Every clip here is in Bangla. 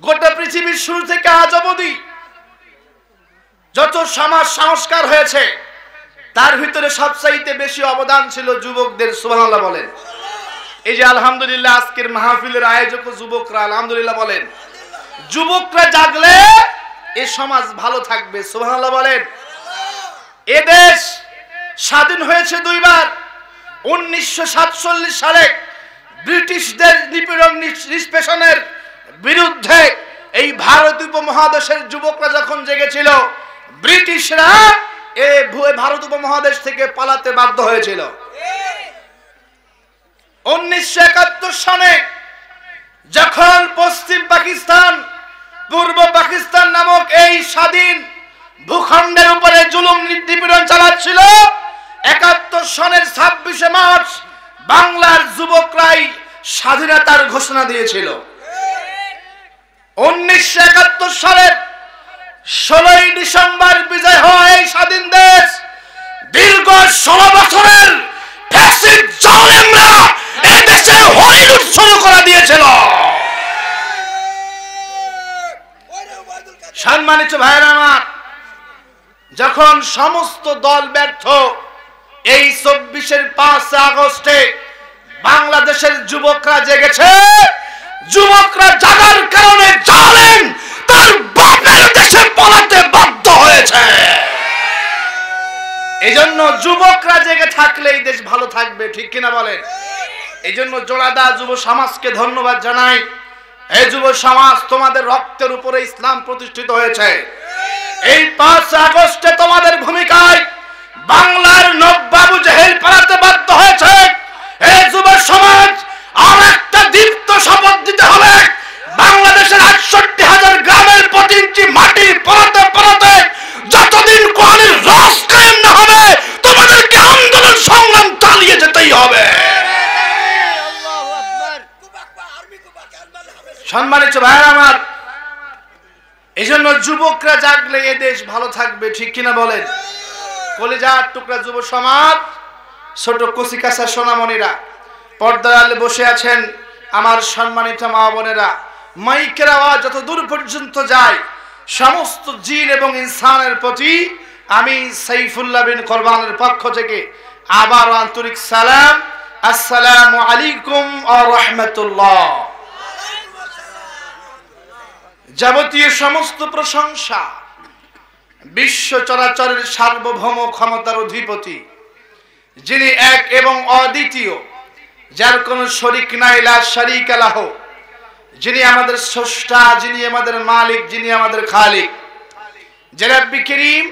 গোটা পৃথিবীর শুরু থেকে আজ অবধি যত সমাজ সংস্কার হয়েছে তার ভিতরে সবচাইতে বেশি অবদান ছিল যুবকদের। সুবহানাল্লাহ বলেন। এই যে আলহামদুলিল্লাহ আজকের মাহফিলের আয়োজক যুবকরা, আলহামদুলিল্লাহ বলেন। যুবকরা জাগলে এই সমাজ ভালো থাকবে। সুবহানাল্লাহ বলেন। এ দেশ স্বাধীন হয়েছে দুইবার। 1947 সালে ব্রিটিশদের নিপীড়ন নিষ্পেষণের বিরুদ্ধে এই ভারত উপমহাদেশের যুবকরা যখন জেগেছিল, ব্রিটিশরা এই ভারত উপমহাদেশ থেকে পালাতে বাধ্য হয়েছিল। 1971 সালে যখন পশ্চিম পাকিস্তান পূর্ব পাকিস্তান নামক এই স্বাধীন ভূখণ্ডের উপরে জুলুম নিপীড়ন চালাচ্ছিল, 71 সনের 26 মার্চ বাংলার যুবকরাই স্বাধীনতার ঘোষণা দিয়েছিল। 1971 সালের 16 ডিসেম্বর বিজয় হওয়া এই স্বাধীন দেশ দীর্ঘ 16 বছরের ফ্যাসিস্ট জালেমরা এই দেশে হরিলুট শুরু করে দিয়েছিল। সম্মানিত ভাইরা আমার, যখন সমস্ত দল ব্যর্থ, এই 24-এর 5 আগস্টে বাংলাদেশের যুবকরা জেগেছে। যুবকরা জাগার কারণে জালেম তার বাপের দেশে পালাতে বাধ্য হয়েছে। এজন্য যুবকরা জেগে থাকলে এই দেশ ভালো থাকবে, ঠিক কিনা বলেন? এজন্য জোড়াদা যুব সমাজকে ধন্যবাদ জানাই। এই যুব সমাজ, তোমাদের রক্তের উপরে ইসলাম প্রতিষ্ঠিত হয়েছে। এই 5 আগস্টে তোমাদের ভূমিকায় বাংলার নবাব জাহেল পালাতে বাধ্য হয়েছে। এই যুব সমাজ আর একটা দীপ্ত শপথ দিতে হবে। বাংলাদেশের 68,000 গ্রামের 5 ইঞ্চি মাটি পালাতে পালাতে যতদিন কোরআনের রাজ কায়েম না হবে, তোমাদেরকে আন্দোলন সংগ্রাম চালিয়ে যেতেই হবে। সম্মানিত ভাইরা আমার, এজন্য যুবকরা জাগলে এ দেশ ভালো থাকবে, ঠিক কিনা বলেন? কলিজার টুকরা যুব সমাজ, ছোট কচিকাঁচা সোনামণিরা, পর্দার আড়ালে বসে আছেন আমার সম্মানিত মা বোনেরা, মাইকের আওয়াজ যত দূর পর্যন্ত যায়, সমস্ত জিন এবং ইনসানের প্রতি আমি সাইফুল্লাহ বিন কোরবানের পক্ষ থেকে আবার আন্তরিক সালাম। আসসালামু আলাইকুম ওয়া রাহমাতুল্লাহ। যাবতীয় সমস্ত প্রশংসা বিশ্ব চরাচরের সার্বভৌম ক্ষমতার অধিপতি, যিনি এক এবং অদ্বিতীয়, যার কোনো শরীক নাই, লা শারীকা লাহু, যিনি আমাদের স্রষ্টা, যিনি আমাদের মালিক, যিনি আমাদের খালিক। যে রব্বি করিম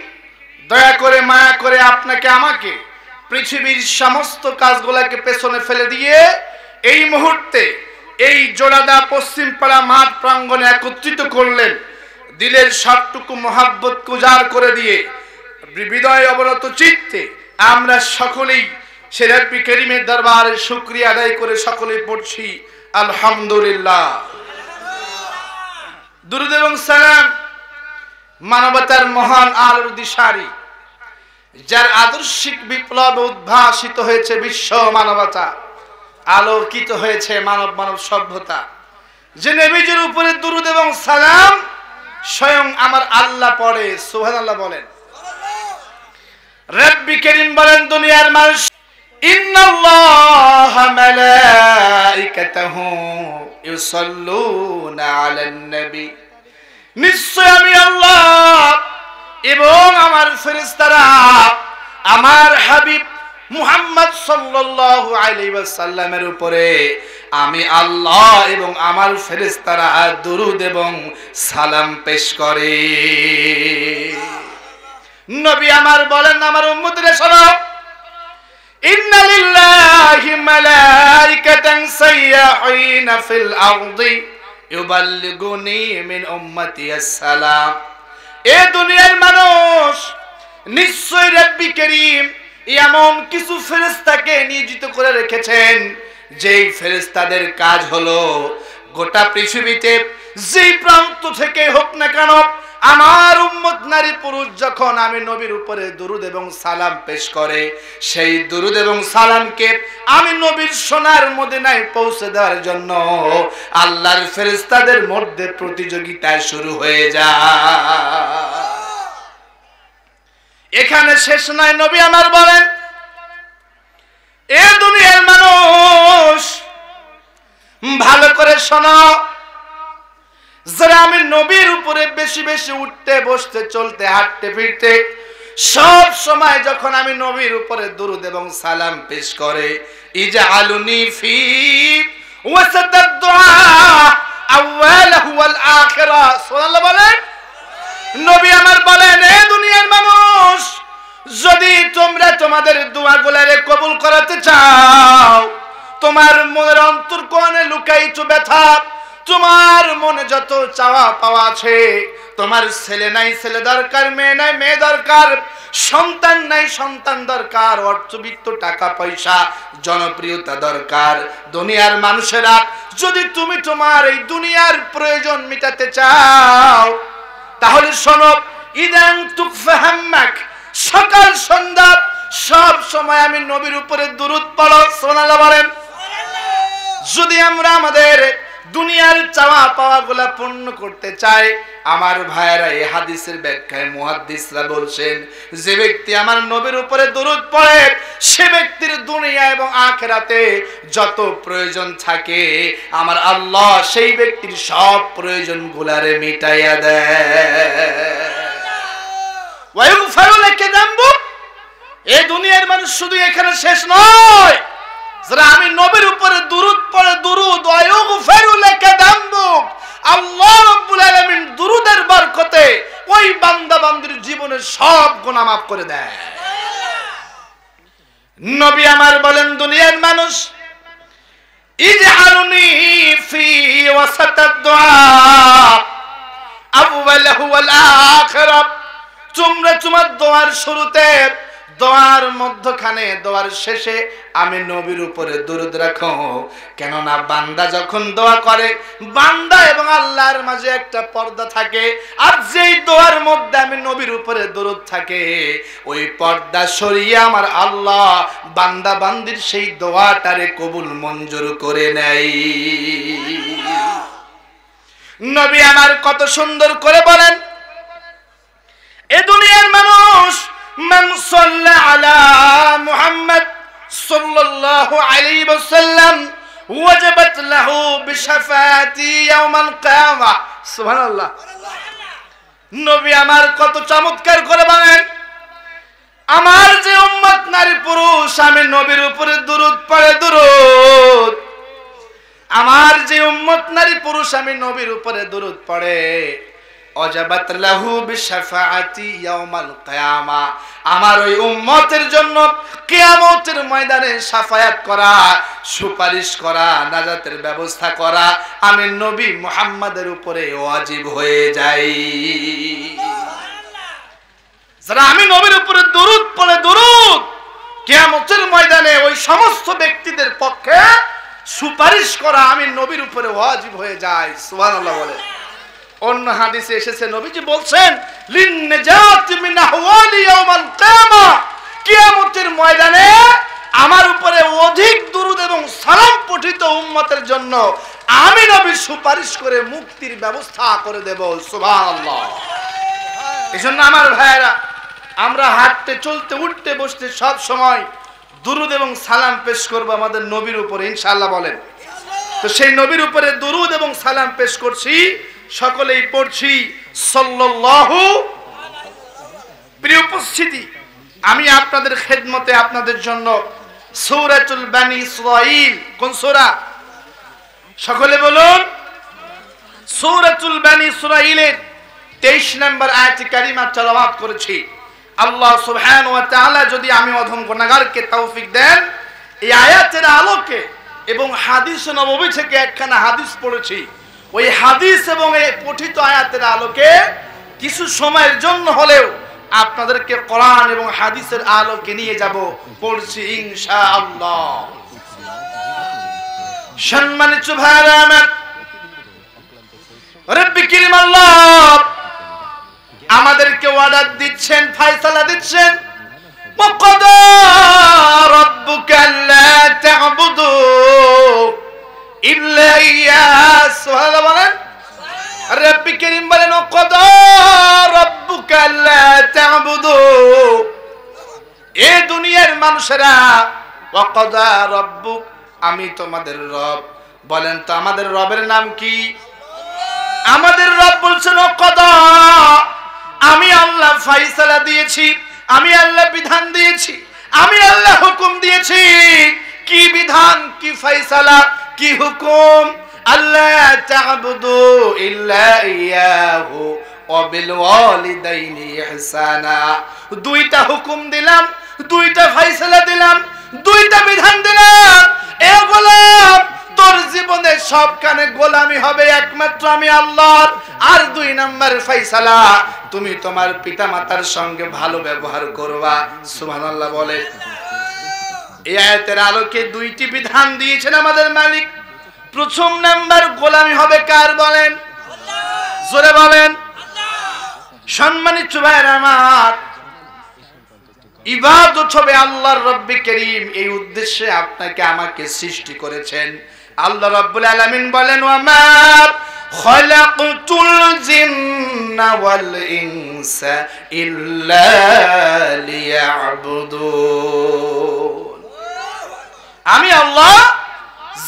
দয়া করে মায়া করে আপনাকে আমাকে পৃথিবীর সমস্ত কাজগুলোকে পেছনে ফেলে দিয়ে এই মুহূর্তে এই জোড়াদা পশ্চিম পাড়া মাঠ প্রাঙ্গণে একত্রিত করলেন। দিলের সবটুকু মহাব্বত উজাড় করে দিয়ে হৃদয় অবনত চিত্তে আমরা সকলেই সে রব্বি করিমের দরবারে শুকরিয়া আদায় করে সকলেই পড়ছি আলহামদুলিল্লাহ। দুরূদ এবং সালাম মানবতার মহান আলোর দিশারি, যার আদর্শিক বিপ্লবে উদ্ভাসিত হয়েছে বিশ্ব মানবতা, আলোকিত হয়েছে মানব সভ্যতা। যে নবীজির উপরে দুরূদ এবং সালাম স্বয়ং আমার আল্লাহ পড়ে, সুবহানাল্লাহ বলেন। রব্বি করিম বলেন, দুনিয়ার মানুষ, ইন্নাল্লাহা মালাইকাতাহু ইউসাল্লুনা আলান নবী, নিশ্চয় আমি আল্লাহ এবং আমার ফেরেশতারা আমার হাবিব মুহাম্মদ সাল্লাল্লাহু আলাইহি ওয়াসাল্লামের উপরে আমি আল্লাহ এবং আমার ফেরেশতারা দুরূদ এবং সালাম পেশ করে। নবী আমার বলেন, আমার উম্মতরা শোনো, ইন্না লিল্লাহি মালাইকাতান সাইয়্যাহিনা ফিল আরদি ইউবাল্লিগুনি মিন উম্মতি আসসালাম। এ দুনিয়ার মানুষ, নিশ্চয় রব্বি করিম এমন কিছু ফেরেশতাকে নিয়োজিত করে রেখেছেন, যেই ফেরেশতাদের কাজ হলো গোটা পৃথিবীতে যেই প্রান্ত থেকে হোক না কেন আমার উম্মত নারী পুরুষ যখন আমি নবীর উপরে দুরূদ এবং সালাম পেশ করে, সেই দুরূদ এবং সালামকে আমি নবীর সোনার মদিনায় পৌঁছে দেওয়ার জন্য আল্লাহর ফেরেশতাদের মধ্যে প্রতিযোগিতা শুরু হয়ে যায়। এখানে শেষ নয়, নবী আমার বলেন, এ দুনিয়ার মানুষ ভালো করে শোনো, যারা আমি নবীর উপরে বেশি বেশি উঠতে বসতে চলতে হাঁটতে ফিরতে সব সময় যখন আমি নবীর উপরে দুরূদ এবং সালাম পেশ করে, ইজআলুনি ফি ওয়াসাতাদ দুআ আউয়ালহু ওয়াল আখিরা। সুবহানাল্লাহ বলেন। নবী আমার বলেন, এ দুনিয়ার মানুষ, যদি তোমরা তোমাদের দোয়াগুলারে কবুল করাতে চাও, তোমার মনের অন্তর্কোণে লুকায়িত ব্যথা, তোমার মনে যত চাওয়া পাওয়া আছে, তোমার ছেলে নাই ছেলে দরকার, মেয়ে নাই মেয়ে দরকার, সন্তান নাই সন্তান দরকার, অর্থবিত্ত টাকা পয়সা জনপ্রিয়তা দরকার, দুনিয়ার মানুষেরা, যদি তুমি তোমার এই দুনিয়ার প্রয়োজন মেটাতে চাও, তাহলে শোনো, ইদান তুকফাহাম্মাক, সকাল সন্ধ্যা সব সময় আমি নবীর উপরে দুরূদ পড়ো। সুবহানাল্লাহ বলেন। যদি আমরা আমাদের দুনিয়ার চাওয়া পাওয়া গুলা পূর্ণ করতে চাই, আমার ভাইয়েরা, এই হাদিসের ব্যাখ্যায় মুহাদ্দিসরা বলছেন, যে ব্যক্তি আমার নবীর উপরে দুরূদ পড়ে, সে ব্যক্তির দুনিয়া এবং আখিরাতে যত প্রয়োজন থাকে, আমার আল্লাহ সেই ব্যক্তির সব প্রয়োজন গুলারে মিটাইয়া দেয়। ওয়ায়ুগফারু লাকা যামবুক। এই দুনিয়ার মানুষ শুধু এখানে শেষ নয়, যারা আমি নবীর উপরে দুরূদ পড়ে, দুরূদ ওয়ায়ুগফারু লাকা যামবুক, আল্লাহ রাব্বুল আলামিন দুরূদের বরকতে ওই বান্দা বান্দির জীবনের সব গুনাহ মাফ করে দেয়। নবী আমার বলেন, দুনিয়ার মানুষ, ইজআলুনি ফি ওয়াসাতাদ দুআ আউয়ালহু ওয়াল আখিরা, তোমরা তোমার দোয়ার শুরুতে, দোয়ার মধ্যখানে, দোয়ার শেষে আমি নবীর উপরে দুরূদ রাখো। কেননা বান্দা যখন দোয়া করে, বান্দা এবং আল্লাহর মাঝে একটা পর্দা থাকে, আর যেই দোয়ার মধ্যে আমি নবীর উপরে দুরূদ থাকে, ওই পর্দা সরিয়ে আমার আল্লাহ বান্দা বান্দির সেই দোয়াটারে কবুল মঞ্জুর করে নেয়। নবী আমার কত সুন্দর করে বলেন, এ দুনিয়ার মানুষ, মান সাল্লা আলা মুহাম্মদ সাল্লাল্লাহু আলাইহি ওয়াসাল্লাম ওয়াজাবাত লাহু বিশাফাতি ইয়াউমাল কিয়ামah। সুবহানাল্লাহ। নবী আমার কত চমৎকার করে বলেন, আমার যে উম্মত নারী পুরুষ আমি নবীর উপরে দুরূদ পড়ে, দুরূদ, আমার যে উম্মত নারী পুরুষ আমি নবীর উপরে দুরূদ পড়ে, ওয়াজাবাত লাহু বিশাফাতি ইয়াউমাল কিয়ামah, আমার ওই উম্মতের জন্য কিয়ামতের ময়দানে শাফায়াত করা, সুপারিশ করা, নাজাতের ব্যবস্থা করা আমি নবী মুহাম্মাদের উপরে ওয়াজিব হয়ে যাই। যারা আমি নবীর উপরে দুরূদ পড়ে, দুরূদ, কিয়ামতের ময়দানে ওই সমস্ত ব্যক্তিদের পক্ষে সুপারিশ করা আমি নবীর উপরে ওয়াজিব হয়ে যায়। সুবহানাল্লাহ বলে। অন্য হাদিসে এসেছে, নবীজি বলছেন, লিন্নাজাত মিন আহওয়ালি ইয়াউমাল কিয়ামah, কিয়ামতের ময়দানে আমার উপরে অধিক দুরূদ এবং সালাম পঠিত উম্মতের জন্য আমি নবী সুপারিশ করে মুক্তির ব্যবস্থা করে দেব। সুবহানাল্লাহ। এজন্য আমার ভাইয়েরা, আমরা হাঁটতে চলতে উঠতে বসতে সব সময় দুরূদ এবং সালাম পেশ করব আমাদের নবীর উপরে, ইনশাআল্লাহ বলেন। তো সেই নবীর উপরে দুরূদ এবং সালাম পেশ করছি, সকলেই পড়ছি সাল্লাল্লাহু। প্রিয় উপস্থিতি, আমি আপনাদের খেদমতে আপনাদের জন্য সূরাতুল বানী ইসরাঈল, কোন সূরা? সকলে বলুন। সূরাতুল বানী ইসরাঈলের 23 নম্বর আয়াত কারিমা তেলাওয়াত করেছি। আল্লাহ সুবহানাহু ওয়া তাআলা যদি আমি অধম গুনাহগারকে তৌফিক দেন, এই আয়াতের আলোকে এবং হাদিস নববী থেকে একখানা হাদিস পড়েছি, ওই হাদিস এবং এই পঠিত আয়াতের আলোকে কিছু সময়ের জন্য হলেও আপনাদেরকে কোরআন এবং হাদিসের আলোকে নিয়ে যাব, পড়ছি ইনশাআল্লাহ। সম্মানিত ভাইরা আমার, রব্বি কারীম আল্লাহ আমাদেরকে অর্ডার দিচ্ছেন, ফয়সালা দিচ্ছেন, ওয়াকাদা রাব্বুকা আল্লা তা'বুদু ইল্লা ইয়্যাহু। সুবহানাল্লাহ বলেন। রব্বি কারীম বলেন ওয়াকাদা রাব্বুকা আল্লা তা'বুদু। এই দুনিয়ার মানুষেরা, ওয়াকাদা রাব্বুক, আমি তোমাদের রব। বলেন তো আমাদের রবের নাম কি? আমাদের রব বলছেন ওয়াকাদা, আমি আল্লাহ ফয়সালা দিয়েছি, আমি আল্লাহ বিধান দিয়েছি, আমি আল্লাহ হুকুম দিয়েছি। কি বিধান, কি ফয়সালা, কি হুকুম? আল্লাহ তা'বুদু ইল্লা ইয়াহু ওয়া বিল ওয়ালিদাইনি ইহসানা। দুইটা হুকুম দিলাম, দুইটা ফয়সালা দিলাম, দুইটা বিধান দিলাম। এ গোলাম, তোর জীবনে সবখানে গোলামি হবে একমাত্র আমি আল্লাহর। আর 2 নাম্বার ফয়সালা, তুমি তোমার পিতামাতার সঙ্গে ভালো ব্যবহার করবা। সুবহানাল্লাহ বলে। এই আয়াতের আলোকে 2টি বিধান দিয়েছেন আমাদের মালিক। প্রথম নাম্বার গোলামি হবে কার বলেন? জোরে বলেন। সম্মানিত ভাইরা আমার, ইবাদত হবে আল্লাহর রব্বি কারীম, এই উদ্দেশ্যে আপনাকে আমাকে সৃষ্টি করেছেন। আল্লাহ রাব্বুল আলামিন বলেন ওয়ামা খালাকতুল জিন্না ওয়াল ইনসা ইল্লা লিয়াবুদুন। আমি আল্লাহ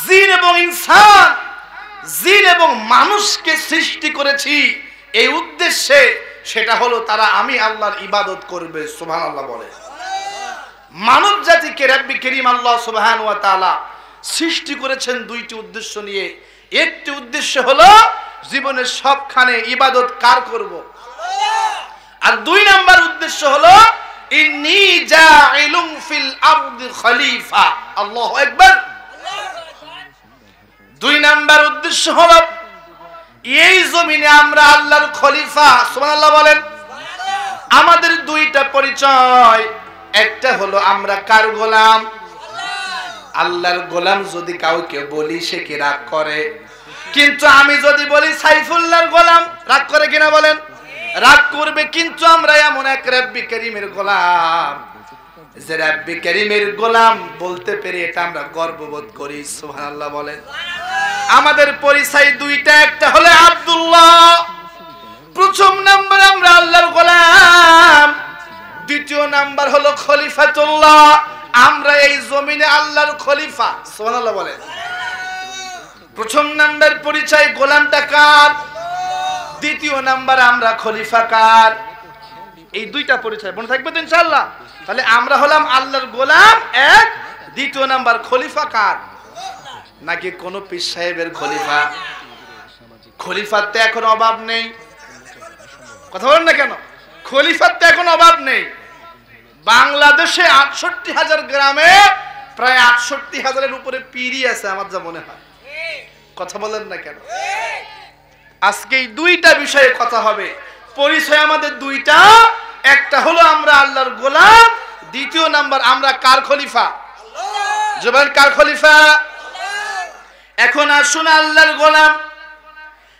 জিন এবং ইনসান, জিন এবং মানুষকে সৃষ্টি করেছি এই উদ্দেশ্যে, সেটা হলো তারা আমি আল্লাহর ইবাদত করবে। সুবহানাল্লাহ বলে। মানব জাতিকে রব্বি কারীম আল্লাহ সুবহানাহু ওয়া তাআলা সৃষ্টি করেছেন 2টি উদ্দেশ্য নিয়ে। একটি উদ্দেশ্য হলো জীবনের সবখানে ইবাদত কার করব, আর 2 নাম্বার উদ্দেশ্য হলো ইন্নী জাইলুম ফিল আরদি খলিফা। আল্লাহু আকবার। 2 নাম্বার উদ্দেশ্য হলো এই জমিনে আমরা আল্লাহর খলিফা। সুবহানাল্লাহ বলেন। আমাদের 2টা পরিচয়, একটা হলো আমরা কার গোলাম? আল্লাহর গোলাম। যদি কাউকে বলি সে কি রাগ করে? কিন্তু আমি যদি বলি সাইফুল্লাহর গোলাম, রাগ করে কিনা বলেন? রাগ করবে। কিন্তু আমরা এমন এক রব্বি কারীমের গোলাম যে রব্বি কারীমের গোলাম বলতে পেরে এটা আমরা গর্ববোধ করি। সুবহানাল্লাহ বলেন। আমাদের পরিচয় 2টা, একটা হলো আব্দুল্লাহ। প্রথম নাম্বার আমরা আল্লাহর গোলাম, দ্বিতীয় নাম্বার হলো খলিফাতুল্লাহ। আমরা এই জমিনে আল্লাহর খলিফা। সুবহানাল্লাহ বলেন। প্রথম নাম্বার পরিচয় গোলামটা কার, দ্বিতীয় নাম্বার আমরা খলিফা কার। এই 2টা পরিচয় মনে থাকবে তো ইনশাআল্লাহ। তাহলে আমরা হলাম আল্লাহর গোলাম 1, দ্বিতীয় নাম্বার খলিফা কার? নাকি কোন পীর সাহেবের খলিফা? খলিফার তো এখন অভাব নেই। কথা বলেন না কেন? খলিফার তো এখন অভাব নেই। বাংলাদেশে 68,000 গ্রামে প্রায় 68,000-এর উপরে পীরই আছে আমার যা মনে হয়। কথা বলেন না কেন? আজকে এই 2টা বিষয়ে কথা হবে। পরিচয় আমাদের 2টা, একটা হলো আমরা আল্লাহর গোলাম, দ্বিতীয় নাম্বার আমরা কার খলিফা? জবান কার খলিফা? এখন আসুন আল্লাহর গোলাম।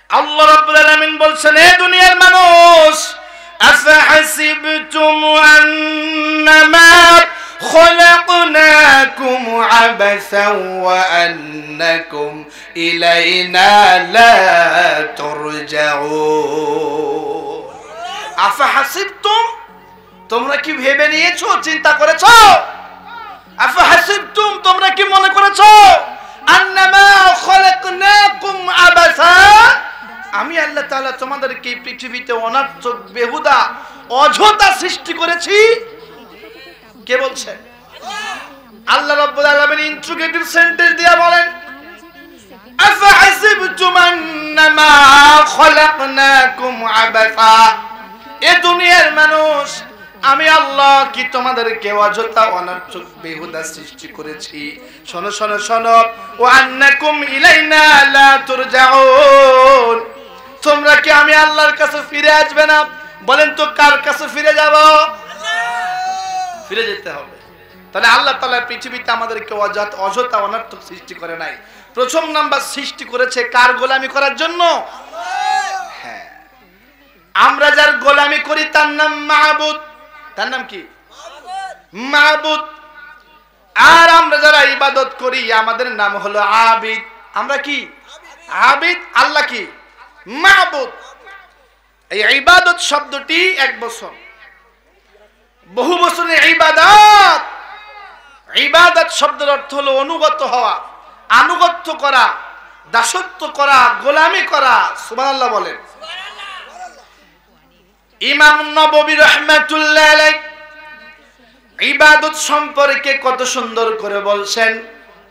আল্লাহ রাব্বুল আলামিন বলছেন, হে দুনিয়ার মানুষ, আফাহাসিবতুম আন্নামা খলাকনাকুম আবাসান ওয়া আন্নাকুম ইলাইনা লা তুরজাউন। আফাহাসিবতুম, তোমরা কি ভেবে নিয়েছো, চিন্তা করেছো? আফাহাসিবতুম, তোমরা কি মনে করেছো? আন্নামা খলাকনাকুম আবাসা, আমি আল্লাহ তাআলা তোমাদেরকে পৃথিবীতে অনর্থক, বেহুদা, অযথা সৃষ্টি করেছি। কে বলছে? আল্লাহ রাব্বুল আলামিন ইন্ট্রোগেটিভ সেন্টেন্স দিয়া বলেন, আফাহাসিবতুম আন্নামা খলাকনাকুম আবাসা। এ দুনিয়ার মানুষ, আমি আল্লাহ কি তোমাদেরকে অযথা, অনর্থক, বেহুদা সৃষ্টি করেছি? শোনো শোনো শোনো, ওয়া আন্নাকুম ইলাইনা লা তুরজাউন, তোমরা কি আমি আল্লাহর কাছে ফিরে আসবে না? বলেন তো কার কাছে ফিরে যাব? ফিরে যেতে হবে। তাহলে আল্লাহ তাআলা পৃথিবীতে আমাদেরকে অযথা, অনর্থক সৃষ্টি করে নাই। প্রথম নাম্বার সৃষ্টি করেছে কার গোলামি করার জন্য? হ্যাঁ, আমরা যার গোলামি গোলামি করি তার নাম মাবুদ। তার নাম কি? মাবুদ। আর আমরা যারা ইবাদত করি আমাদের নাম হলো আবিদ। আমরা কি? আবিদ। আল্লাহ কি? মাবুদ। এই ইবাদত শব্দটি এক বছর, বহু বছরের ইবাদত। ইবাদত শব্দের অর্থ হলো অনুগত হওয়া, আনুগত্য করা, দাসত্ব করা, গোলামি করা। সুবহানাল্লাহ বলেন। ইমাম নববী রাহমাতুল্লাহ আলাইহি ইবাদত সম্পর্কে কত সুন্দর করে বলছেন,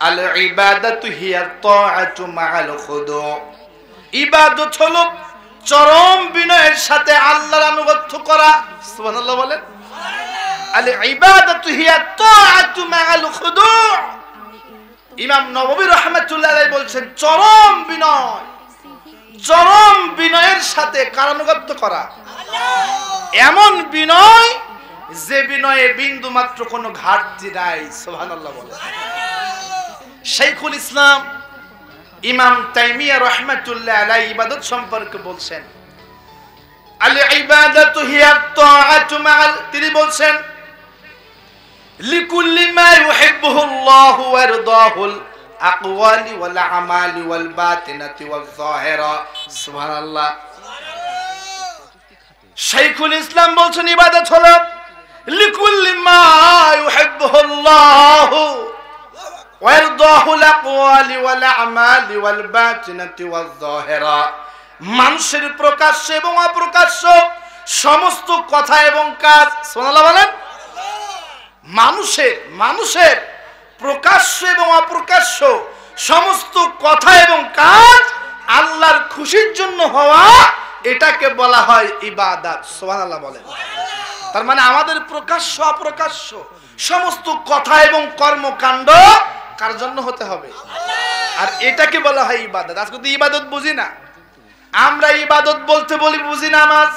আল ইবাদাতু হিয়া তাআতু মা'আল খুদু। ইবাদত হলো চরম বিনয়ের সাথে আল্লাহর আনুগত্য করা। সুবহানাল্লাহ বলেন। আল ইবাদাতু হিয়া তাআতু মা'আল খুদু। ইমাম নববী রাহমাতুল্লাহ আলাইহি বলছেন চরম বিনয়, চরম বিনয়ের সাথে কার আনুগত্য করা? এমন বিনয় যে বিনয়ে বিন্দু মাত্র কোনো ঘাটতি নাই। সুবহানাল্লাহ বলেন। শাইখুল ইসলাম ইমাম তাইমিয়া রাহমাতুল্লাহ আলাইহি ইবাদত সম্পর্কে বলছেন, আল ইবাদাতু হিয়া তাআতু মা'আল, তিনি বলছেন লিকুল্লি মা ইউহিব্বুহু আল্লাহু ওয়া ইয়ারদাহুল আকওয়ালি ওয়াল আমালি ওয়াল বাতিনাতি ওয়াল যাহিরা। সুবহানাল্লাহ। শাইখুল ইসলাম বলছেন ইবাদত হলো লিকুল্লি মা ইউহিব্বুহু আল্লাহু ওয়া ইয়ারদাহুল আকওয়ালি ওয়াল আমালি ওয়াল বাতিনাতি ওয়াল যাহিরা। মানুষের প্রকাশ্য এবং অপ্রকাশ্য সমস্ত কথা এবং কাজ। সুবহানাল্লাহ বলেন। মানুষের প্রকাশ্য এবং অপ্রকাশ্য সমস্ত কথা এবং কাজ আল্লাহর খুশির জন্য হওয়া, এটাকে বলা হয় ইবাদত। সুবহানাল্লাহ বলেন। তার মানে আমাদের প্রকাশ্য অপ্রকাশ্য সমস্ত কথা এবং কর্মকাণ্ড কার জন্য হতে হবে? আর এটাকে বলা হয় ইবাদত। আজকে তো ইবাদত বুঝি না আমরা। ইবাদত বলতে বলি বুঝি নামাজ,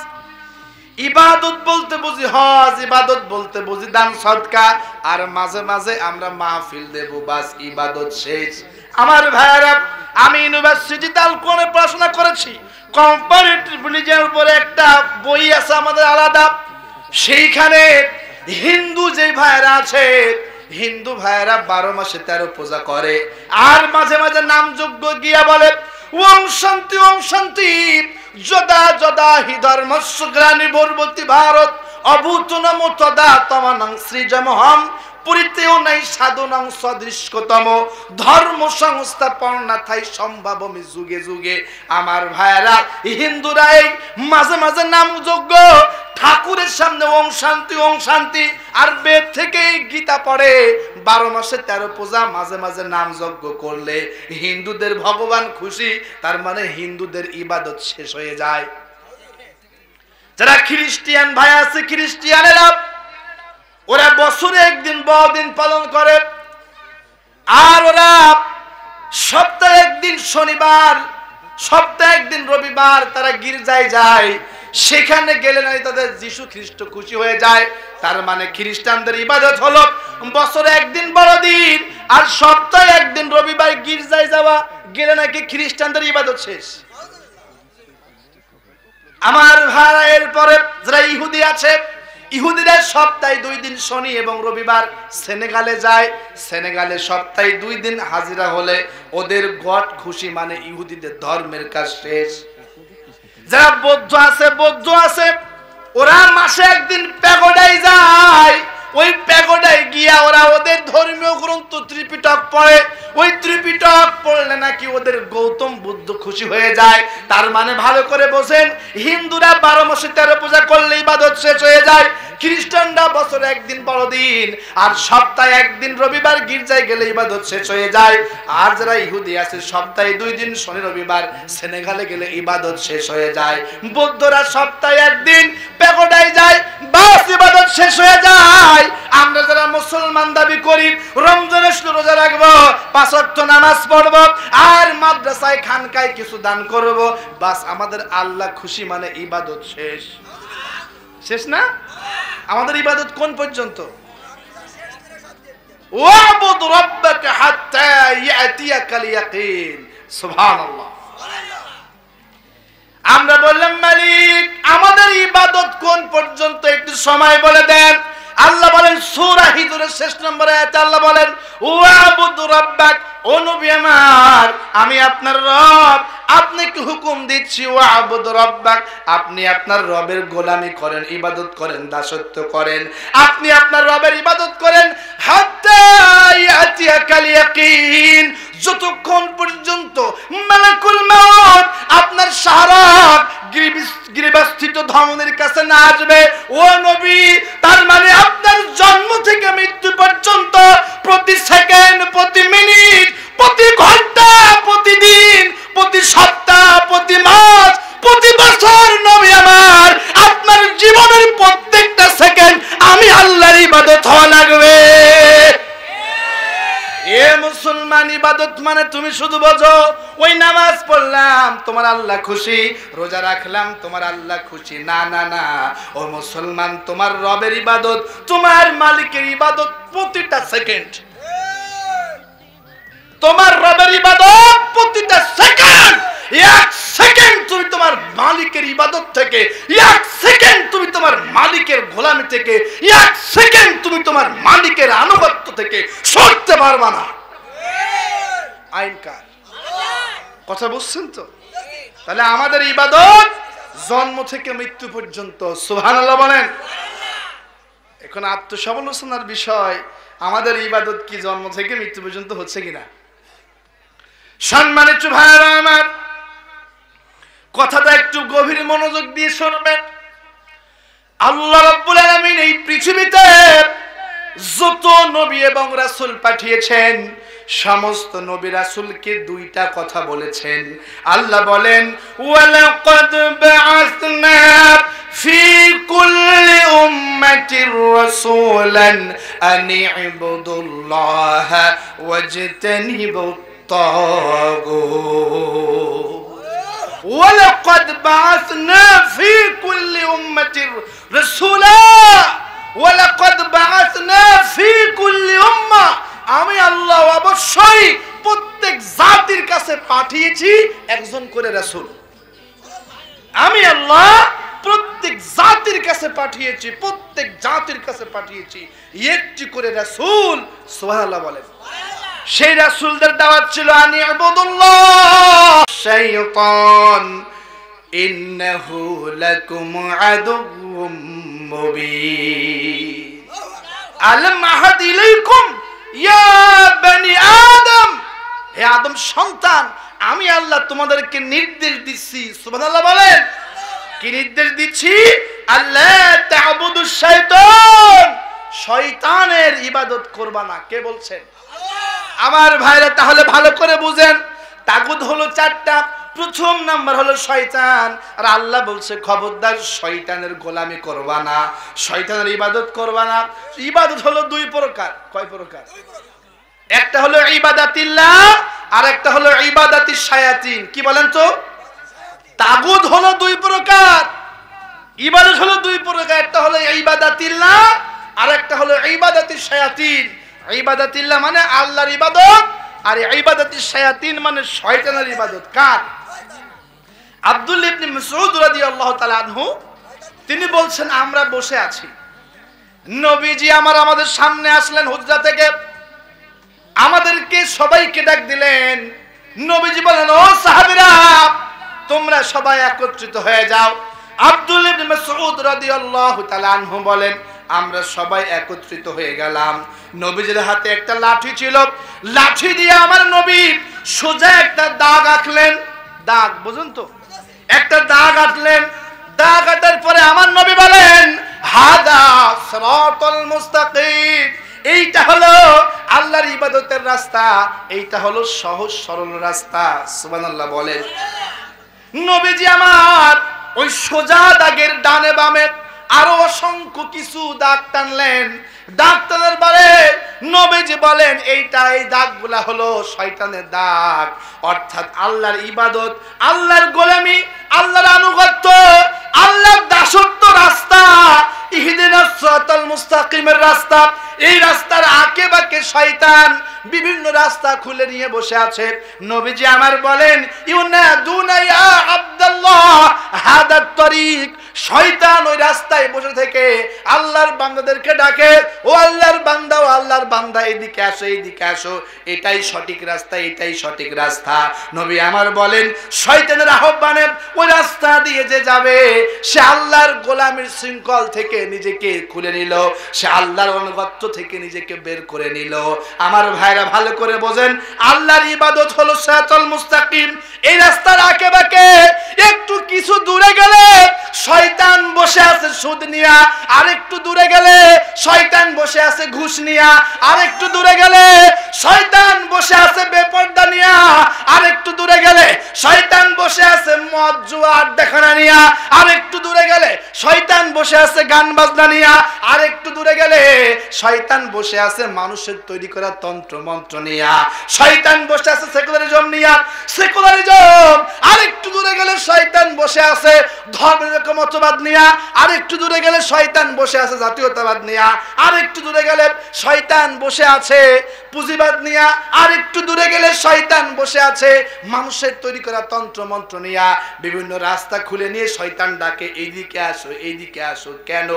ইবাদত বলতে বুঝি হজ, ইবাদত বলতে বুঝি দান সদকা, আর মাঝে মাঝে আমরা মাহফিল দেব, বাস ইবাদত শেষ। আমার ভাইরা, আমি ইউনিভার্সিটিতে আল-কোরআনে পড়াশোনা করেছি। কম্পারেটিভ রিলিজিয়নের উপরে একটা বই আছে আমাদের আলাদা। সেইখানে হিন্দু যে ভাইরা আছে, হিন্দু ভাইরা 12 মাসে 13 পূজা করে, আর মাঝে মাঝে নামযজ্ঞ গিয়া বলে ওম শান্তি ওম শান্তি, যদা যদা হি ধর্মস্য গ্লানির্ভবতি ভারত অভূতনম তদা তমানং সৃজমহম পরিতেও নাই সাধনাং সদৃশতম ধর্ম সংস্থাপনাথাই সম্ভাবমি যুগে যুগে। আমার ভাইরা, হিন্দুরা এই মাঝে মাঝে নামযজ্ঞ, ঠাকুরের সামনে ওম শান্তি ওম শান্তি, আর বেদ থেকে গীতা পড়ে। 12 মাসে 13 পূজা, মাঝে মাঝে নামযজ্ঞ করলে হিন্দুদের ভগবান খুশি, তার মানে হিন্দুদের ইবাদত শেষ হয়ে যায়। যারা খ্রিস্টিয়ান ভাই আছে, খ্রিস্টিয়ানেরা ওরা বছরে একদিন বড়দিন পালন করে, আর ওরা সপ্তাহে একদিন শনিবার, সপ্তাহে একদিন রবিবার তারা গির্জায় যায়। সেখানে গেলে নাই তাদের যিশু খ্রিস্ট খুশি হয়ে যায়। তার মানে খ্রিস্টানদের ইবাদত হলো বছরে একদিন বড়দিন আর সপ্তাহে একদিন রবিবার গির্জায় যাওয়া, গেলে নাকি খ্রিস্টানদের ইবাদত শেষ। আমার ভাইরা, এরপরে যারা ইহুদি আছে, ইহুদিরা সপ্তাহে 2 দিন শনি এবং রবিবার সেনেগালে যায়। সেনেগালে সপ্তাহে 2 দিন হাজিরা হলে ওদের গড খুশি, মানে ইহুদিদের ধর্মের কাজ শেষ। যারা বৌদ্ধ আছে ওরা মাসে একদিন প্যাগোডায় যায়। ওই প্যাগোডায় গিয়া ওরা ওদের ধর্মীয় গ্রন্থ ত্রিপিটক পড়ে। ওই ত্রিপিটক পড়লে নাকি ওদের গৌতম বুদ্ধ খুশি হয়ে যায়। তার মানে ভালো করে বোঝেন, হিন্দুরা 12 মাসে 13 পূজা করলে ইবাদত শেষ হয়ে যায়। খ্রিস্টানরা বছরে একদিন বড়দিন আর সপ্তাহে একদিন রবিবার গির্জায় গেলে ইবাদত শেষ হয়ে যায়। আর যারা ইহুদি আছে সপ্তাহে 2 দিন শনি রবিবার সেনেগালে গেলে ইবাদত শেষ হয়ে যায়। বৌদ্ধরা সপ্তাহে একদিন প্যাগোডায় যায়, বাস ইবাদত শেষ হয়ে যায়। আমরা যারা মুসলমান দাবি করি, রমজানে শুধু রোজা রাখবো, 5 ওয়াক্ত নামাজ পড়বো, আর মাদ্রাসায় খানকায় কিছু দান করব, বাস আমাদের আল্লাহ খুশি, মানে ইবাদত শেষ। শেষ না? আমাদের ইবাদত কোন পর্যন্ত? ওয়াবুদ রাব্বাকা হাত্তা ইয়াতিয়াকাল ইয়াকিন। সুবহানাল্লাহ। আমরা বললাম মালিক, আমাদের ইবাদত কোন সময় বলে দেন। আল্লাহ বলেন সূরা হিজরের 6 নম্বর আয়াতে আল্লাহ বলেন ওয়াবুদু রাব্বাক, ও নবী আমার আমি আপনার রব, আপনাকে হুকুম দিচ্ছি ওয়াবুদু রাব্বাক, আপনি আপনার রবের গোলামি করেন, ইবাদত করেন, দাসত্ব করেন, আপনি আপনার রবের ইবাদত করেন হাত্তা ইয়াতিয়াকাল ইয়াকিন, যতক্ষণ পর্যন্ত মালাকুল মউত আপনার শাহরাত গৃহস্থিত ধমনীর কাছে না আসবে। ও নবী, তার মানে আপনার জন্ম থেকে মৃত্যু পর্যন্ত প্রতি সেকেন্ড, প্রতি মিনিট, প্রতি ঘন্টা, প্রতিদিন, প্রতি সপ্তাহ, প্রতি মাস, প্রতি বছর নবী আমার আপনার জীবনের প্রত্যেকটা সেকেন্ড আমি আল্লাহর ইবাদত হওয়া লাগবে। এ মুসলমান, ইবাদত মানে তুমি শুধু বোঝো ওই নামাজ পড়লাম তোমার আল্লাহ খুশি, রোজা রাখলাম তোমার আল্লাহ খুশি, না না না। ও মুসলমান, তোমার রবের ইবাদত, তোমার মালিকের ইবাদত প্রতিটা সেকেন্ড, তোমার রবের ইবাদত প্রতিটা সেকেন্ড। এক সেকেন্ড তুমি তোমার মালিকের ইবাদত থেকে, এক সেকেন্ড তুমি তোমার মালিকের গোলামি থেকে, এক সেকেন্ড তুমি তোমার মালিকের আনুগত্য থেকে সরতে পারবা না। আইন কার? কথা বুঝছেন তো? তাহলে আমাদের ইবাদত জন্ম থেকে মৃত্যু পর্যন্ত। সুবহানাল্লাহ বলেন। এখন আত্মসমালোচনার বিষয়, আমাদের ইবাদত কি জন্ম থেকে মৃত্যু পর্যন্ত হচ্ছে কিনা? সম্মানিত ভাইরা আমার, কথাটা একটু গভীর মনোযোগ দিয়ে শুনবেন। আল্লাহ রাব্বুল আলামিন এই পৃথিবীতে যত নবী এবং রাসূল পাঠিয়েছেন, সমস্ত নবী রাসূলকে দুইটা কথা বলেছেন। আল্লাহ বলেন ওয়ালাকাদ বা'আসনা ফি কুল্লি উম্মাতির রাসূলান আন ইবুদুল্লাহা ওয়াজতানিবুত তাগুত। ওয়ালাকাদ বা'আসনা ফি কুল্লি উম্মাতির রাসূলা, ওয়ালাকাদ বা'আসনা ফি কুল্লি উম্মাহ, আমি আল্লাহ অবশ্যই প্রত্যেক জাতির কাছে পাঠিয়েছি একজন করে রাসূল। আমি আল্লাহ প্রত্যেক জাতির কাছে পাঠিয়েছি, প্রত্যেক জাতির কাছে পাঠিয়েছি একটি করে রাসূল। সুবহানাল্লাহ বলেন। সেই রাসূলদের দাওয়াত ছিল আনি ইবুদুল্লাহ, শাইতান ইন্নাহু লাকুম আদুউম মুবিন। আলাম আহাদ ইলাইকুম ইয়া বনি আদম, হে আদম সন্তান, আমি আল্লাহ তোমাদেরকে নির্দেশ দিচ্ছি। সুবহানাল্লাহ বলেন। কি নির্দেশ দিচ্ছি? আল্লাহ তা'বুদুশ শাইতান, শয়তানের ইবাদত করবা না। কে বলছেন? আমার ভাইরা, তাহলে ভালো করে বুঝেন, তাগুত হলো চারটা। প্রথম নাম্বার হলো শয়তান, আর আল্লাহ বলছে খবরদার শয়তানের গোলামি করবা না, শয়তানের ইবাদত করবা না। ইবাদত হলো দুই প্রকার। কয় প্রকার? একটা হলো ইবাদাতিল্লাহ আর একটা হলো ইবাদাতিশ শায়াতিন। কি বলেন তো? তাগুত হলো দুই প্রকার, ইবাদত হলো দুই প্রকার। একটা হলো ইবাদাতিল্লাহ আর একটা হলো ইবাদাতিশ শায়াতিন। ইবাদাতিল্লাহ মানে আল্লাহর ইবাদত, আর ইবাদাতিশ শায়াতিন মানে শয়তানের ইবাদত। কার? আব্দুল্লাহ ইবনে মাসউদ রাদিয়াল্লাহু তাআলা আনহু তিনি বলছেন, আমরা বসে আছি, নবীজি আমাদের সামনে আসলেন হুজরা থেকে, আমাদেরকে সবাইকে ডাক দিলেন। নবীজি বলেন, ও সাহাবীরা, তোমরা সবাই একত্রিত হয়ে যাও। আব্দুল্লাহ ইবনে মাসউদ রাদিয়াল্লাহু তাআলা আনহু বলেন, আমরা সবাই একত্রিত হয়ে গেলাম। নবীজির হাতে একটা লাঠি ছিল, লাঠি দিয়ে আমার নবী সোজা একটা দাগ আঁকলেন। দাগ বুঝুন তো? একটা দাগ আঁকলেন। দাগ আঁকার পরে আমার নবী বলেন, হাদা সিরাতাল মুস্তাকিম, এইটা হলো আল্লাহর ইবাদতের রাস্তা, এইটা হলো সহজ সরল রাস্তা। সুবহানাল্লাহ বলেন। নবীজি আমার ওই সোজা দাগের ডানে বামে আরো অসংখ্য কিছু দাগ টানলেন। দাগ টানার পরে নবীজি বলেন, এই দাগগুলা হলো শয়তানের দাগ, অর্থাৎ আল্লাহর ইবাদত, আল্লাহর গোলামি, আল্লাহর আনুগত্য, আল্লাহর দাসত্ব রাস্তা, ইহদিনাস সিরাতাল মুস্তাকিমের রাস্তা, এই রাস্তার আঁকে বাঁকে শয়তান বিভিন্ন রাস্তা খুলে নিয়ে বসে আছে। নবীজি আমার বলেন, ইউনাদুনা ইয়া আব্দুল্লাহ হাদাত তরিক। শয়তান ওই রাস্তায় বসে থেকে আল্লাহর বান্দাদেরকে ডাকে, ও আল্লাহর বান্দা, ও আল্লাহর বান্দা, এদিকে আসো, এদিকে আসো, এটাই সঠিক রাস্তা, এটাই সঠিক রাস্তা। নবী আমার বলেন, শয়তানের আহ্বানে ওই রাস্তা দিয়ে যে যাবে সে আল্লাহর গোলামের শৃঙ্খল থেকে নিজেকে খুলে নিল, সে আল্লাহর অনুগত্য থেকে নিজেকে বের করে নিল। আমার ভাইরা ভালো করে বোঝেন, আল্লাহর ইবাদত হলো সিরাতুল মুস্তাকিম। এই রাস্তার আঁকে বাঁকে একটু কিছু দূরে গেলে শয়তান বসে আছে সুদ নিয়া, আর একটু দূরে গেলে শয়তান বসে আছে ঘুষ নিয়া, আর একটু দূরে গেলে শয়তান বসে আছে বেপরদা নিয়া, আর একটু দূরে গেলে শয়তান বসে আছে মদ জুয়া আড্ডাখানা নিয়া, আর একটু দূরে গেলে শয়তান বসে আছে গান বাজনা নিয়া, আর একটু দূরে গেলে শয়তান বসে আছে মানুষের তৈরি করা তন্ত্র মন্ত্র নিয়া, শয়তান বসে আছে সেকুলারিজম নিয়া, সেকুলারিজম। আর একটু দূরে গেলে শয়তান বসে আছে ধর্মের মতবাদ নিয়া, আর একটু দূরে গেলে শয়তান বসে আছে জাতীয়তাবাদ নিয়া, আর একটু দূরে গেলে শয়তান বসে আছে পুঁজিবাদ নিয়া, আর একটু দূরে গেলে শয়তান বসে আছে মানুষের তৈরি করা তন্ত্র মন্ত্র নিয়া। বিভিন্ন রাস্তা খুলে নিয়ে শয়তান ডাকে, এইদিকে আসো, এইদিকে আসো। কেন?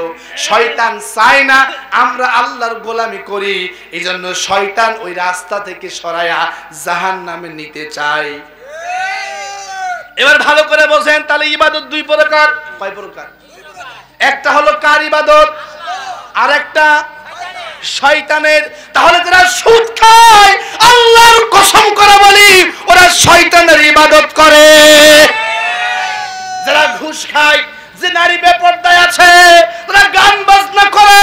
শয়তান চায় না আমরা আল্লাহর গোলামি করি, এই জন্য শয়তান ওই রাস্তা থেকে সরায়া জাহান্নামে নিতে চায়। এবার ভালো করে বোঝেন, তাহলে ইবাদত দুই প্রকার। কয় প্রকার? একটা হলো কার ইবাদত, আর একটা শয়তানের। তাহলে যারা সুদ খায়, আল্লাহর কসম করে বলি, ওরা শয়তানের ইবাদত করে। যারা ঘুষ খায়, যে নারী বেপরদায় আছে, তারা গান বাজনা করে,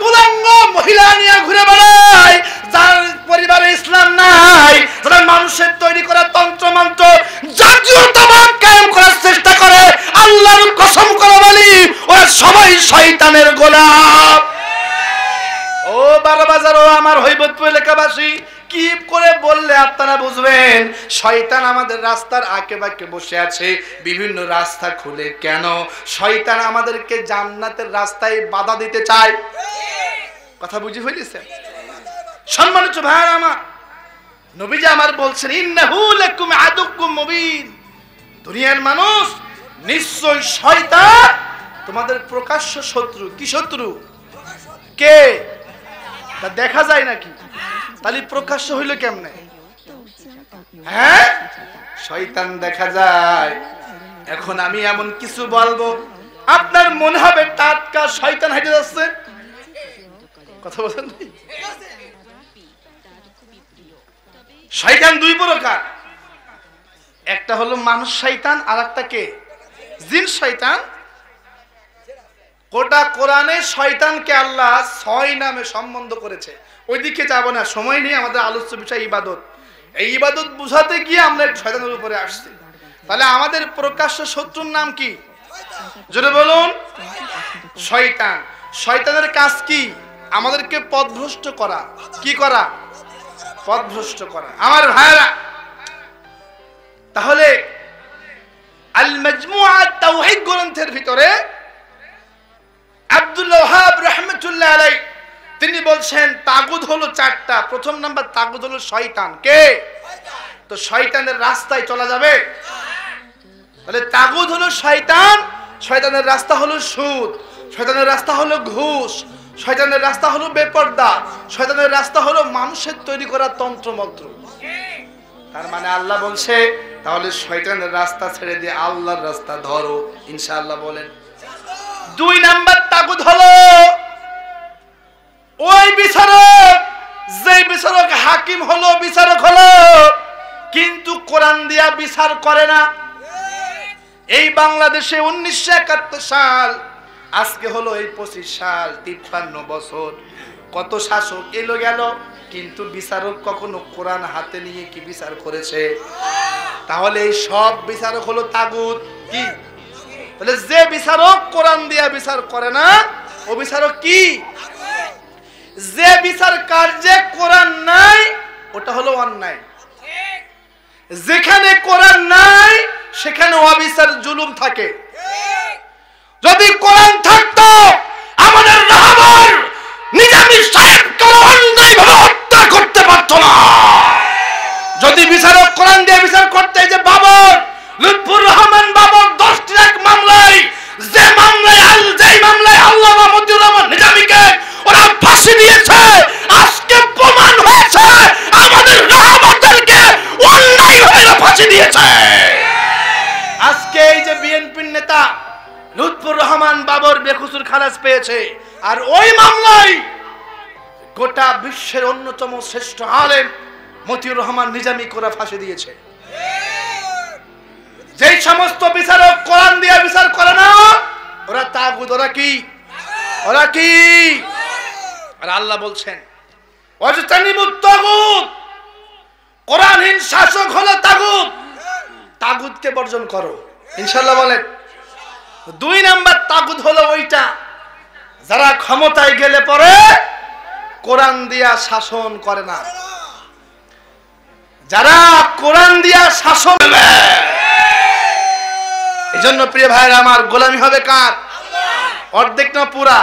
উলঙ্গ মহিলা নিয়ে ঘুরে বেড়ায়, যার পরিবারে ইসলাম নাই, যারা মানুষের তৈরি করা তন্ত্র মন্ত্র জাতীয়তাবাদ কায়েম করার চেষ্টা করে, আল্লাহর কসম করে বলি, ওরা সবাই শয়তানের গোলাম। ও বারবাজার, ও আমার হৈবতপুর এলাকাবাসী, কি করে বললে আপনারা বুঝবেন শয়তান আমাদের রাস্তার আঁকে বাঁকে বসে আছে, বিভিন্ন রাস্তা খুলে? কেন? শয়তান আমাদেরকে জান্নাতের রাস্তায় বাধা দিতে চায়। কথা বুঝে ফেলেছে? সম্মানিত ভাইরা আমার, নবীজি আমার বলছেন, ইন্নাহু লাকুম আদুকুম মুবিন। দুনিয়ার মানুষ, নিশ্চয় শয়তান তোমাদের প্রকাশ্য শত্রু। কি শত্রু? কে? তা দেখা যায় নাকি? তাহলে প্রকাশ্য হইল কেমনে? হ্যাঁ, শয়তান দেখা যায়। এখন আমি এমন কিছু বলবো, আপনার মনে হবে টাটকা শয়তান হেঁটে যাচ্ছে। কথা বলেন, শয়তান দুই প্রকার। একটা হলো মানুষ শয়তান, আর একটা কে? জিন শয়তান। গোটা কোরআনে শয়তানকে আল্লাহ 6 নামে সম্বন্ধ করেছে। ওইদিকে যাব না, সময় নেই। আমাদের আলোচ্য বিষয় ইবাদত। এই ইবাদত বুঝাতে গিয়ে আমরা শয়তানের উপরে আসছি। তাহলে আমাদের প্রকাশ্য শত্রুর নাম কি? জোরে বলুন। শয়তান। শয়তানের কাজ কি? আমাদেরকে পথভ্রষ্ট করা। কি করা? পথভ্রষ্ট করা। আমার ভাইরা, তাহলে আল মাজমুআ তাওহীদ গ্রন্থের ভিতরে আব্দুল ওয়াহাব রাহমাতুল্লাহ আলাইহি তিনি বলছেন তাগুত হলো 4টা। প্রথম নাম্বার তাগুত হলো শয়তান। কে? তো শয়তানের রাস্তায় চলা যাবে? তাহলে তাগুত হলো শয়তান, শয়তানের রাস্তা হলো সুদ, শয়তানের রাস্তা হলো ঘুষ, শয়তানের রাস্তা হলো বেপরদা, শয়তানের রাস্তা হলো মানুষের তৈরি করা তন্ত্রমন্ত্র। তার মানে আল্লাহ বলছে, তাহলে শয়তানের রাস্তা ছেড়ে দিয়ে আল্লাহর রাস্তা ধরো, ইনশাআল্লাহ বলেন। 2 নাম্বার তাগুত হলো ওই বিচারক, যে বিচারক হাকিম হলো, বিচারক হলো, কিন্তু কোরআন দিয়া বিচার করে না। এই বাংলাদেশে 1971 সাল, আজকে হলো এই 25 সাল, 53 বছর। কত শাসক এলো গেল, কিন্তু বিচারক কখনো কোরআন হাতে নিয়ে কি বিচার করেছে? তাহলে এই সব বিচারক হলো তাগুত। কি? তাহলে যে বিচারক কোরআন দিয়া বিচার করে না, ও বিচারক কি? যে বিচার কার্যে কোরআন নাই, ওটা হলো অন্যায়। যেখানে কোরআন নাই সেখানে অবিচার জুলুম থাকে। যদি কোরআন থাকতো, আমাদের রাহবার নিজামী সাহেব যদি বিচারক কোরআন দিয়ে বিচার করতে, যে বাবর, লুৎফুর রহমান বাবর 10টি এক মামলায়, যেই মামলায় আল্লামা মতিউর রহমান নিজামীকে ওরা ফাঁসি দিয়েছে, আজকে প্রমাণ হয়েছে আমাদের রাহবরদেরকে অন্যায়ভাবে ফাঁসি দিয়েছে। আজকে এই যে বিএনপির নেতা লুৎফুর রহমান বাবর বেকসুর খালাস পেয়েছে, আর ওই মামলায় গোটা বিশ্বের অন্যতম শ্রেষ্ঠ আলেম মতিউর রহমান নিজামী করে ফাঁসি দিয়েছে। যেই সমস্ত বিচারক কোরআন দিয়ে বিচার করে না, ওরা তাগুত। ওরা কি? আর আল্লাহ বলছেন ওয়াজতানিবুত তাগুত, কোরআনহীন শাসক হলো তাগুত, তাগুতকে বর্জন করো, ইনশাআল্লাহ বলেন। 2 নাম্বার তাগুত হলো ওইটা যারা ক্ষমতায় গেলে পরে কোরআন দিয়া শাসন করে না, যারা কোরআন দিয়া শাসন। এজন্য প্রিয় ভাইরা আমার, গোলামি হবে কার? অর্ধেক না পুরা।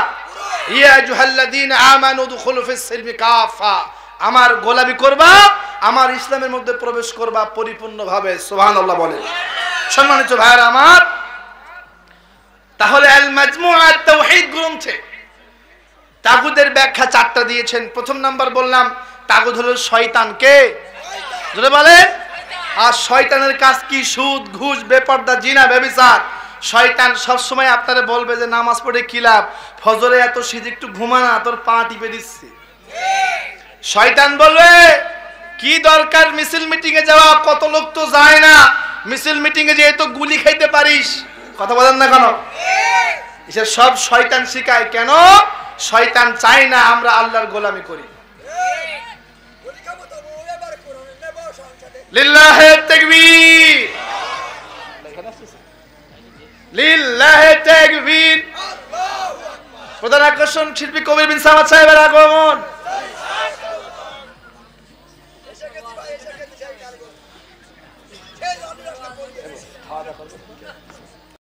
ইয়া আইয়ুহাল্লাযীনা আমানু দুখুলু ফিস সিলমি কাফা, আমার গোলামি করবা, আমার ইসলামের মধ্যে প্রবেশ করবা পরিপূর্ণভাবে। সুবহানাল্লাহ বলেন। সম্মানিত ভাইরা আমার, তাহলে আল মাজমুআত তাওহীদ গ্রন্থে তাগুদের ব্যাখ্যা 4টা দিয়েছেন। প্রথম নাম্বার বললাম তাগুদ হলো শয়তান। কে? জোরে বলেন। আর শয়তানের কাজ কি? সুদ, ঘুষ, বেপরদা, জিনা, ব্যভিচার। শয়তান সব সময় আপনারে বলবে যে নামাজ পড়ে কি লাভ, ফজরে এত শীত, একটু ঘুমা না, তোর পা টিপে দিচ্ছি। শয়তান বলবে কি দরকার মিছিল মিটিং এ যাওয়া, কত লোক তো যায় না, মিছিল মিটিং এ যেয়ে তো গুলি খাইতে পারিস। কথা বলেন না কেন? এসব সব শয়তান শিখায়। কেন? শয়তান চায় না আমরা আল্লাহর গোলামি করি। লিল্লাহি তাকবীর, লিল্লাহি তাকবীর। প্রধান আকর্ষণ শিল্পী কবির বিন সামাদ সাহেবের আগমন।